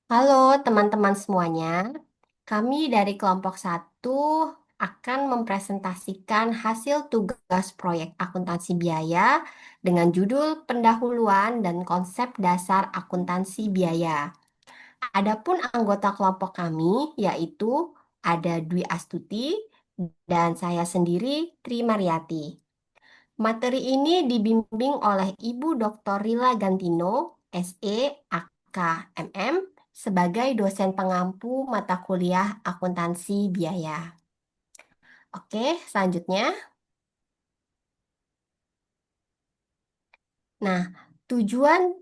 Halo teman-teman semuanya, kami dari kelompok satu akan mempresentasikan hasil tugas proyek akuntansi biaya dengan judul pendahuluan dan konsep dasar akuntansi biaya. Adapun anggota kelompok kami yaitu ada Dwi Astuti dan saya sendiri Tri Mariati. Materi ini dibimbing oleh Ibu Dr. Rila Gantino, SE, AKMM, sebagai dosen pengampu mata kuliah akuntansi biaya. Oke, selanjutnya. Nah, tujuan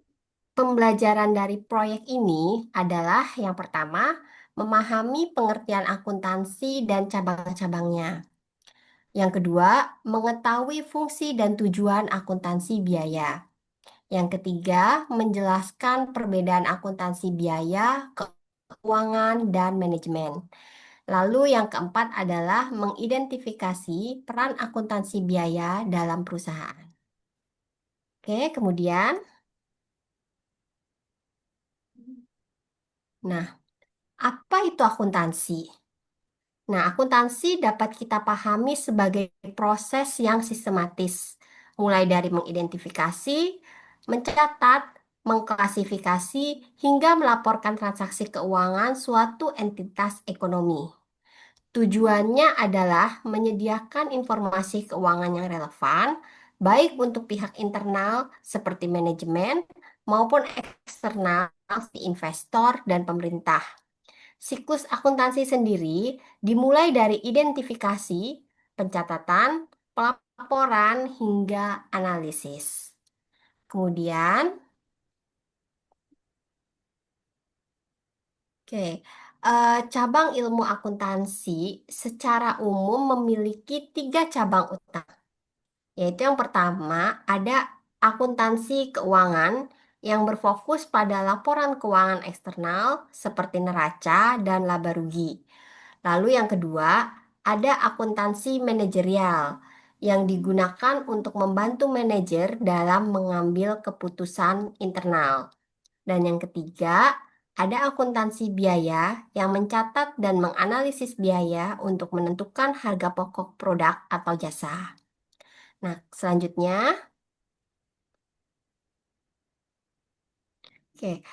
pembelajaran dari proyek ini adalah yang pertama, memahami pengertian akuntansi dan cabang-cabangnya. Yang kedua, mengetahui fungsi dan tujuan akuntansi biaya. Yang ketiga, menjelaskan perbedaan akuntansi biaya, keuangan, dan manajemen. Lalu yang keempat adalah mengidentifikasi peran akuntansi biaya dalam perusahaan. Oke, kemudian, nah, apa itu akuntansi? Nah, akuntansi dapat kita pahami sebagai proses yang sistematis, mulai dari mengidentifikasi, mencatat, mengklasifikasi, hingga melaporkan transaksi keuangan suatu entitas ekonomi. Tujuannya adalah menyediakan informasi keuangan yang relevan, baik untuk pihak internal seperti manajemen maupun eksternal seperti investor dan pemerintah. Siklus akuntansi sendiri dimulai dari identifikasi, pencatatan, pelaporan, hingga analisis. Kemudian, oke, cabang ilmu akuntansi secara umum memiliki tiga cabang utama, yaitu yang pertama ada akuntansi keuangan yang berfokus pada laporan keuangan eksternal seperti neraca dan laba rugi. Lalu yang kedua, ada akuntansi manajerial yang digunakan untuk membantu manajer dalam mengambil keputusan internal. Dan yang ketiga, ada akuntansi biaya yang mencatat dan menganalisis biaya untuk menentukan harga pokok produk atau jasa. Nah, selanjutnya, oke,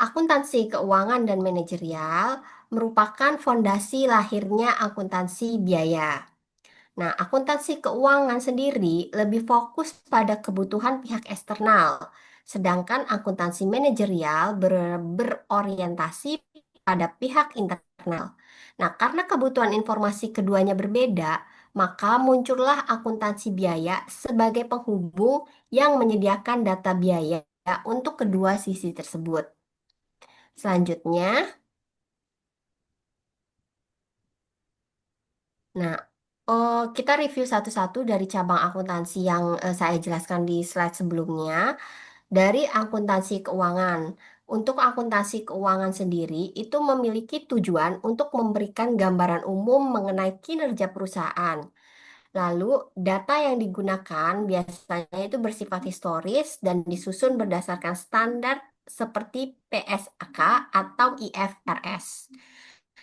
akuntansi keuangan dan manajerial merupakan fondasi lahirnya akuntansi biaya. Nah, akuntansi keuangan sendiri lebih fokus pada kebutuhan pihak eksternal, sedangkan akuntansi manajerial berorientasi pada pihak internal. Nah, karena kebutuhan informasi keduanya berbeda, maka muncullah akuntansi biaya sebagai penghubung yang menyediakan data biaya untuk kedua sisi tersebut. Selanjutnya, nah, kita review satu-satu dari cabang akuntansi yang saya jelaskan di slide sebelumnya. Dari akuntansi keuangan. Untuk akuntansi keuangan sendiri itu memiliki tujuan untuk memberikan gambaran umum mengenai kinerja perusahaan. Lalu, data yang digunakan biasanya itu bersifat historis dan disusun berdasarkan standar seperti PSAK atau IFRS.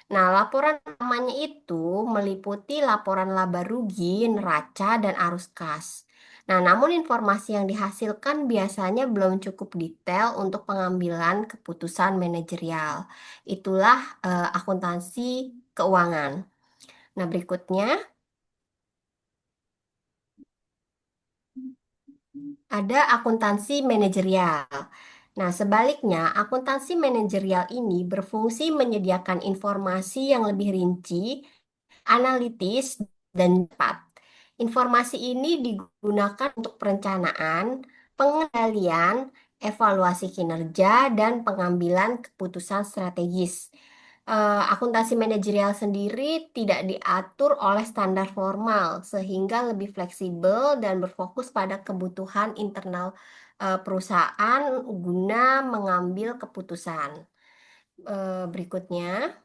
Nah, laporan utamanya itu meliputi laporan laba rugi, neraca, dan arus kas. Nah, namun informasi yang dihasilkan biasanya belum cukup detail untuk pengambilan keputusan manajerial. Itulah akuntansi keuangan. Nah, berikutnya ada akuntansi manajerial. Nah, sebaliknya, akuntansi manajerial ini berfungsi menyediakan informasi yang lebih rinci, analitis, dan cepat. Informasi ini digunakan untuk perencanaan, pengendalian, evaluasi kinerja, dan pengambilan keputusan strategis. Akuntansi manajerial sendiri tidak diatur oleh standar formal, sehingga lebih fleksibel dan berfokus pada kebutuhan internal perusahaan guna mengambil keputusan. Berikutnya.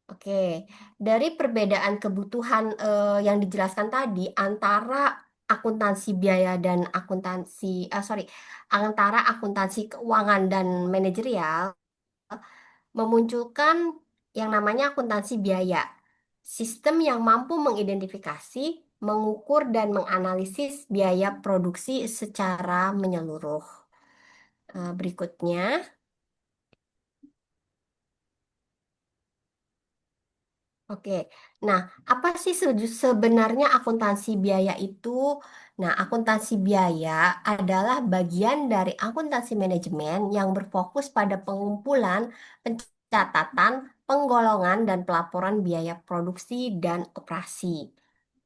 Oke, dari perbedaan kebutuhan yang dijelaskan tadi antara akuntansi biaya dan sorry, antara akuntansi keuangan dan manajerial memunculkan yang namanya akuntansi biaya. Sistem yang mampu mengidentifikasi, mengukur, dan menganalisis biaya produksi secara menyeluruh. Berikutnya. Oke, nah apa sih sebenarnya akuntansi biaya itu? Nah, akuntansi biaya adalah bagian dari akuntansi manajemen yang berfokus pada pengumpulan, pencatatan, penggolongan, dan pelaporan biaya produksi dan operasi.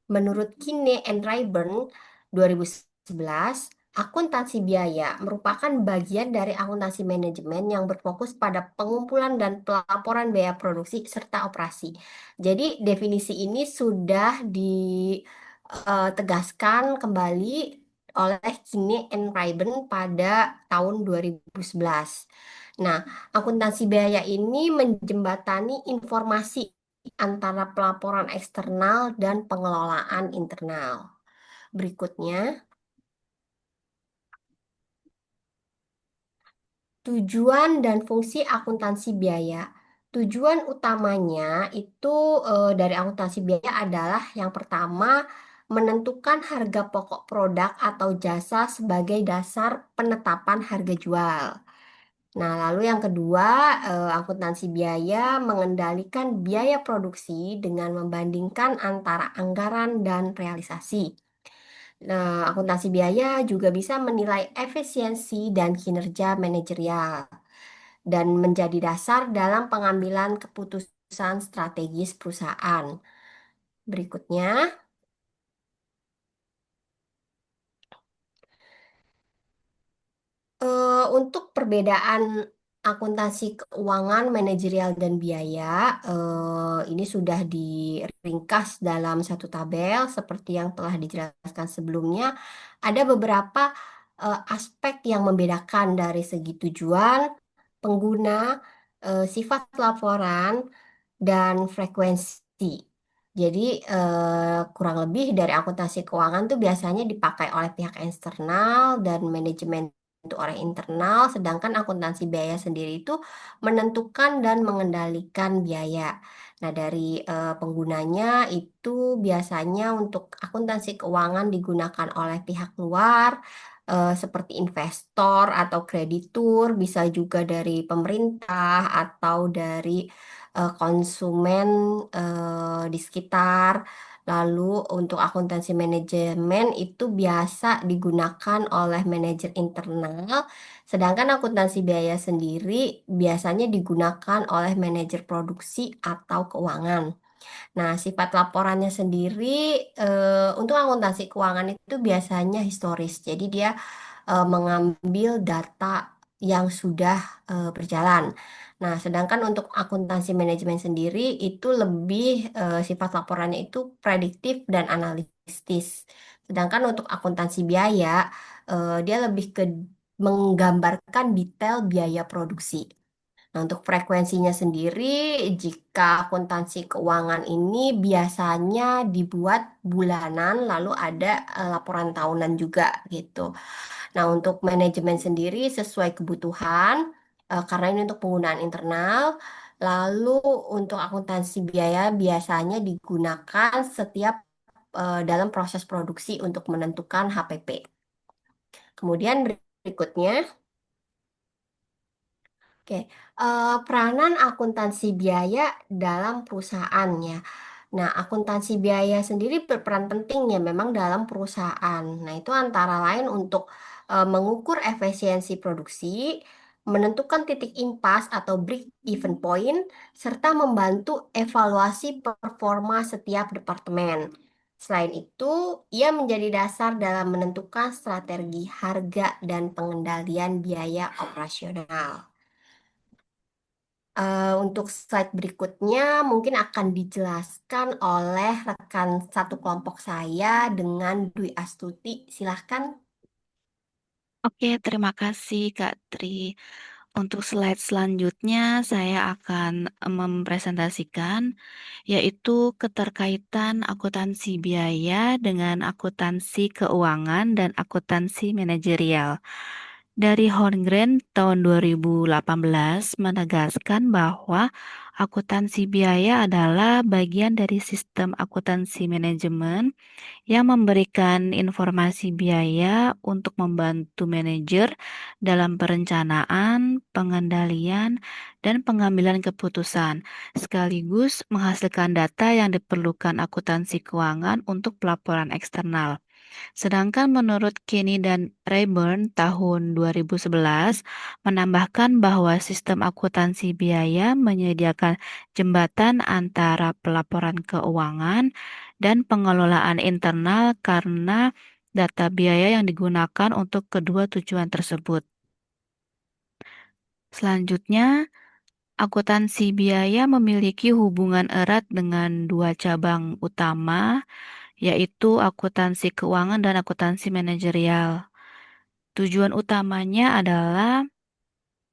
Menurut Kine and Rayburn 2011, akuntansi biaya merupakan bagian dari akuntansi manajemen yang berfokus pada pengumpulan dan pelaporan biaya produksi serta operasi. Jadi definisi ini sudah ditegaskan kembali oleh Kine and Rayburn pada tahun 2011. Nah, akuntansi biaya ini menjembatani informasi antara pelaporan eksternal dan pengelolaan internal. Berikutnya, tujuan dan fungsi akuntansi biaya. Tujuan utamanya itu dari akuntansi biaya adalah yang pertama menentukan harga pokok produk atau jasa sebagai dasar penetapan harga jual. Nah, lalu yang kedua, akuntansi biaya mengendalikan biaya produksi dengan membandingkan antara anggaran dan realisasi. Nah, akuntansi biaya juga bisa menilai efisiensi dan kinerja manajerial dan menjadi dasar dalam pengambilan keputusan strategis perusahaan. Berikutnya, untuk perbedaan akuntansi keuangan, manajerial, dan biaya, ini sudah diringkas dalam satu tabel seperti yang telah dijelaskan sebelumnya. Ada beberapa aspek yang membedakan dari segi tujuan, pengguna, sifat laporan, dan frekuensi. Jadi kurang lebih dari akuntansi keuangan tuh biasanya dipakai oleh pihak eksternal dan manajemen itu oleh internal, sedangkan akuntansi biaya sendiri itu menentukan dan mengendalikan biaya. Nah, dari penggunanya itu biasanya untuk akuntansi keuangan digunakan oleh pihak luar, seperti investor atau kreditur, bisa juga dari pemerintah atau dari konsumen di sekitar. Lalu untuk akuntansi manajemen itu biasa digunakan oleh manajer internal, sedangkan akuntansi biaya sendiri biasanya digunakan oleh manajer produksi atau keuangan. Nah, sifat laporannya sendiri untuk akuntansi keuangan itu biasanya historis. Jadi dia mengambil data yang sudah berjalan. Nah, sedangkan untuk akuntansi manajemen sendiri itu lebih sifat laporannya itu prediktif dan analitis. Sedangkan untuk akuntansi biaya dia lebih ke menggambarkan detail biaya produksi. Nah, untuk frekuensinya sendiri, jika akuntansi keuangan ini biasanya dibuat bulanan, lalu ada laporan tahunan juga gitu. Nah, untuk manajemen sendiri sesuai kebutuhan, karena ini untuk penggunaan internal. Lalu untuk akuntansi biaya biasanya digunakan setiap dalam proses produksi untuk menentukan HPP. Kemudian berikutnya. Oke, peranan akuntansi biaya dalam perusahaannya. Nah, akuntansi biaya sendiri berperan penting ya memang dalam perusahaan. Nah, itu antara lain untuk mengukur efisiensi produksi, menentukan titik impas atau break even point, serta membantu evaluasi performa setiap departemen. Selain itu, ia menjadi dasar dalam menentukan strategi harga dan pengendalian biaya operasional. Untuk slide berikutnya mungkin akan dijelaskan oleh rekan satu kelompok saya dengan Dwi Astuti. Silahkan. Oke, terima kasih Kak Tri. Untuk slide selanjutnya, saya akan mempresentasikan yaitu keterkaitan akuntansi biaya dengan akuntansi keuangan dan akuntansi manajerial. Dari Horngren tahun 2018 menegaskan bahwa akuntansi biaya adalah bagian dari sistem akuntansi manajemen yang memberikan informasi biaya untuk membantu manajer dalam perencanaan, pengendalian, dan pengambilan keputusan, sekaligus menghasilkan data yang diperlukan akuntansi keuangan untuk pelaporan eksternal. Sedangkan menurut Kenny dan Rayburn tahun 2011 menambahkan bahwa sistem akuntansi biaya menyediakan jembatan antara pelaporan keuangan dan pengelolaan internal karena data biaya yang digunakan untuk kedua tujuan tersebut. Selanjutnya, akuntansi biaya memiliki hubungan erat dengan dua cabang utama, yaitu akuntansi keuangan dan akuntansi manajerial. Tujuan utamanya adalah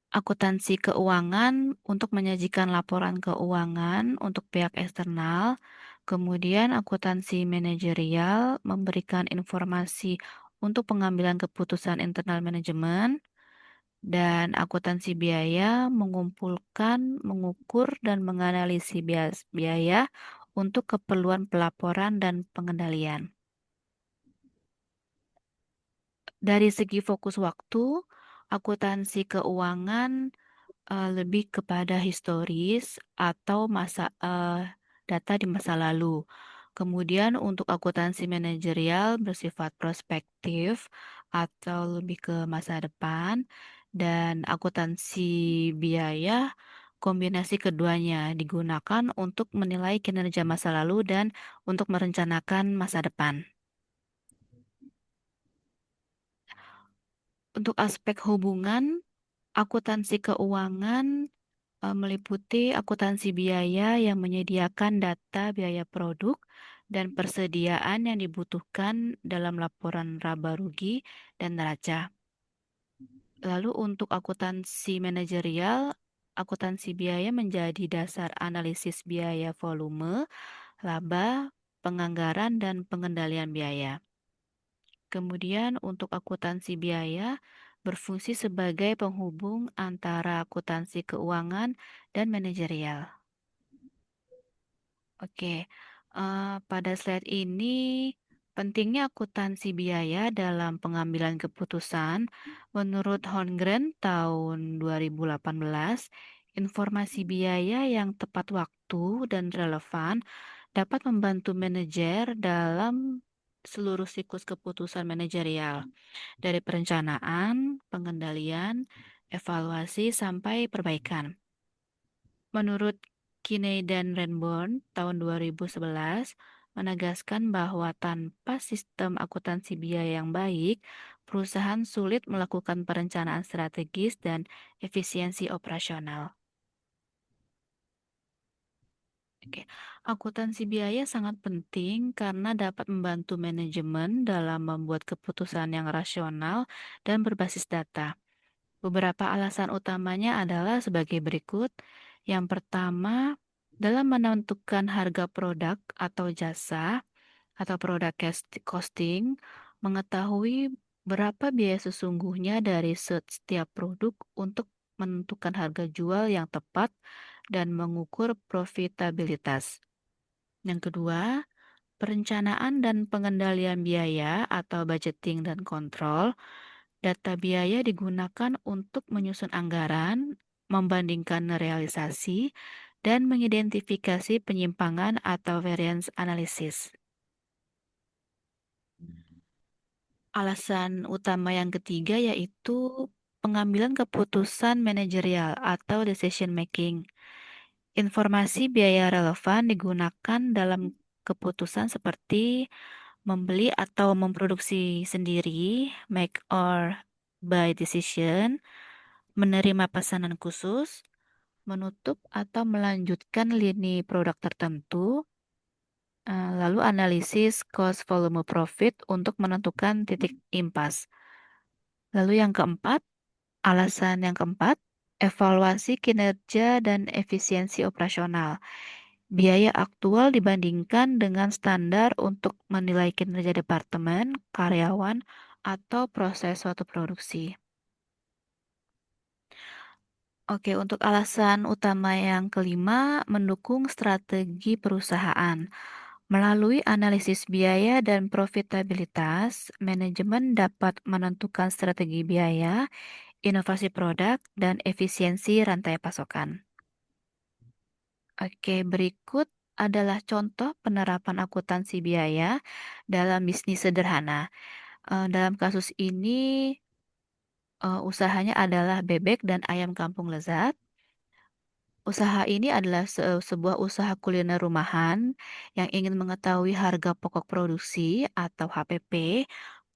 akuntansi keuangan untuk menyajikan laporan keuangan untuk pihak eksternal, kemudian akuntansi manajerial memberikan informasi untuk pengambilan keputusan internal manajemen, dan akuntansi biaya mengumpulkan, mengukur, dan menganalisis biaya untuk keperluan pelaporan dan pengendalian. Dari segi fokus waktu, akuntansi keuangan lebih kepada historis atau data di masa lalu. Kemudian untuk akuntansi manajerial bersifat prospektif atau lebih ke masa depan, dan akuntansi biaya kombinasi keduanya digunakan untuk menilai kinerja masa lalu dan untuk merencanakan masa depan. Untuk aspek hubungan, akuntansi keuangan meliputi akuntansi biaya yang menyediakan data biaya produk dan persediaan yang dibutuhkan dalam laporan laba rugi dan neraca. Lalu untuk akuntansi manajerial, akuntansi biaya menjadi dasar analisis biaya volume, laba, penganggaran, dan pengendalian biaya. Kemudian untuk akuntansi biaya berfungsi sebagai penghubung antara akuntansi keuangan dan manajerial. Oke, pada slide ini pentingnya akuntansi biaya dalam pengambilan keputusan. Menurut Holmgren tahun 2018, informasi biaya yang tepat waktu dan relevan dapat membantu manajer dalam seluruh siklus keputusan manajerial, dari perencanaan, pengendalian, evaluasi, sampai perbaikan. Menurut Kinney dan Renborn tahun 2011 menegaskan bahwa tanpa sistem akuntansi biaya yang baik, perusahaan sulit melakukan perencanaan strategis dan efisiensi operasional. Oke, akuntansi biaya sangat penting karena dapat membantu manajemen dalam membuat keputusan yang rasional dan berbasis data. Beberapa alasan utamanya adalah sebagai berikut. Yang pertama, dalam menentukan harga produk atau jasa atau produk costing, mengetahui berapa biaya sesungguhnya dari setiap produk untuk menentukan harga jual yang tepat dan mengukur profitabilitas. Yang kedua, perencanaan dan pengendalian biaya atau budgeting dan kontrol. Data biaya digunakan untuk menyusun anggaran, membandingkan realisasi, dan mengidentifikasi penyimpangan atau variance analysis. Alasan utama yang ketiga yaitu pengambilan keputusan manajerial atau decision making. Informasi biaya relevan digunakan dalam keputusan seperti membeli atau memproduksi sendiri, make or buy decision, menerima pesanan khusus, menutup atau melanjutkan lini produk tertentu, lalu analisis cost volume profit untuk menentukan titik impas. Lalu yang keempat, alasan yang keempat, evaluasi kinerja dan efisiensi operasional. Biaya aktual dibandingkan dengan standar untuk menilai kinerja departemen, karyawan, atau proses suatu produksi. Oke, untuk alasan utama yang kelima, mendukung strategi perusahaan. Melalui analisis biaya dan profitabilitas, manajemen dapat menentukan strategi biaya, inovasi produk, dan efisiensi rantai pasokan. Oke, berikut adalah contoh penerapan akuntansi biaya dalam bisnis sederhana. Dalam kasus ini, usahanya adalah bebek dan ayam kampung lezat. Usaha ini adalah sebuah usaha kuliner rumahan yang ingin mengetahui harga pokok produksi atau HPP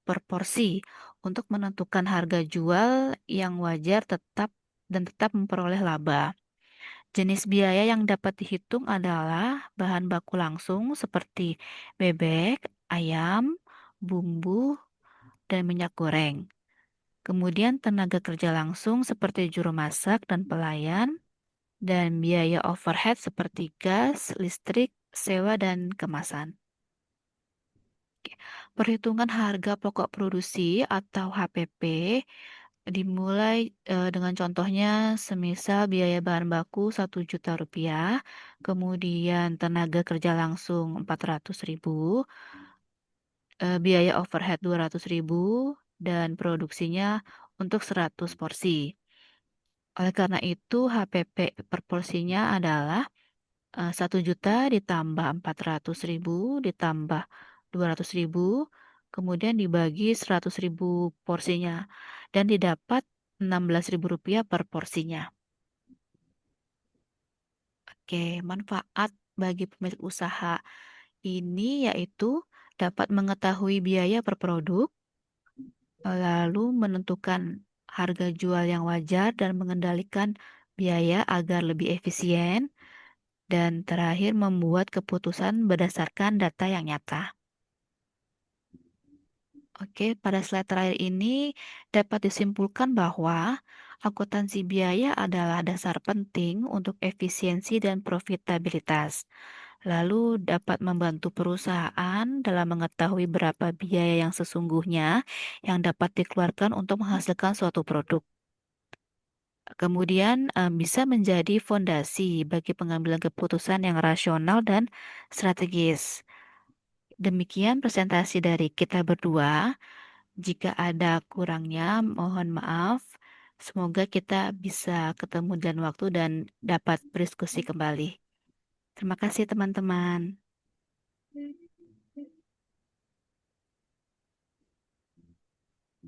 per porsi untuk menentukan harga jual yang wajar tetap memperoleh laba. Jenis biaya yang dapat dihitung adalah bahan baku langsung seperti bebek, ayam, bumbu, dan minyak goreng. Kemudian tenaga kerja langsung seperti juru masak dan pelayan, dan biaya overhead seperti gas, listrik, sewa, dan kemasan. Perhitungan harga pokok produksi atau HPP dimulai dengan contohnya semisal biaya bahan baku 1 juta rupiah, kemudian tenaga kerja langsung 400.000, biaya overhead 200.000, dan produksinya untuk 100 porsi. Oleh karena itu HPP per porsinya adalah 1 juta ditambah 400.000 ditambah 200.000, kemudian dibagi 100.000 porsinya, dan didapat 16.000 rupiah per porsinya. Oke, manfaat bagi pemilik usaha ini yaitu dapat mengetahui biaya per produk, lalu menentukan harga jual yang wajar dan mengendalikan biaya agar lebih efisien, dan terakhir membuat keputusan berdasarkan data yang nyata. Oke, pada slide terakhir ini dapat disimpulkan bahwa akuntansi biaya adalah dasar penting untuk efisiensi dan profitabilitas. Lalu dapat membantu perusahaan dalam mengetahui berapa biaya yang sesungguhnya yang dapat dikeluarkan untuk menghasilkan suatu produk. Kemudian bisa menjadi fondasi bagi pengambilan keputusan yang rasional dan strategis. Demikian presentasi dari kita berdua. Jika ada kurangnya, mohon maaf. Semoga kita bisa ketemu dan waktu dan dapat berdiskusi kembali. Terima kasih, teman-teman.